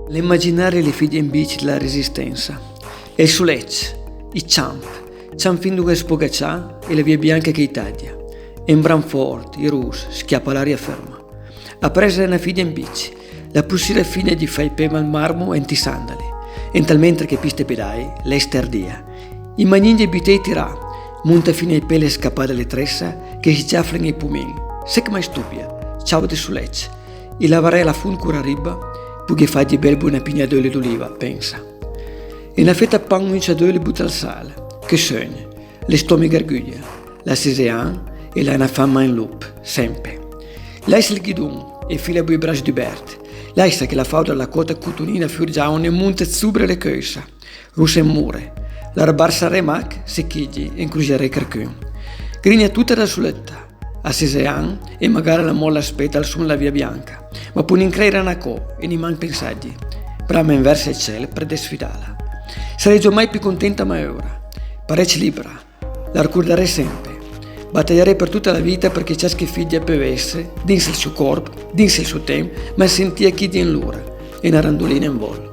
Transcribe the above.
L'immaginare le figlie in bici della resistenza. E il sulecce, i cian fin dove spogaccia e la via bianca che taglia. E in Branford, i rus, schiappa l'aria ferma. A presa una figlia in bici, la possibile fine di fai pema al marmo e ti sandali. E talmente che piste pedai, lei sterdia. I manigni bitei tirà, monta fino ai peli scappata le tressa che si ciafflano i pumin. Sec mai stupia, ciao di sulecce. E lavarei la fun cura riba, pughe fagli bel buona pigna d'olio d'oliva, pensa. E una fetta pan mincia d'olio butta al sale, che sogna, le stomi garguglia, la sisean e la una fama in loop, sempre. Lei se il ghidun e fila bui bracci di Bert. Lei sa che la fauda alla cota cutunina fiurgia ogni monte zubre le coisa, russe e mure, la rabarsa remac se chigli e incrugere carcun. Grigna tutta da suletta, a sisean e magari la molla aspetta al suon la via bianca, ma poi in creare una co e ne man pensaggi, brama in verso il cielo per desfidala. Sarei già mai più contenta ma ora, pareci libera, la ricorderei sempre, battaglierei per tutta la vita perché ciascun figlio bevesse, dinse il suo corpo, dinse il suo tempo, ma sentia chi di in l'ora e una randolina in volo.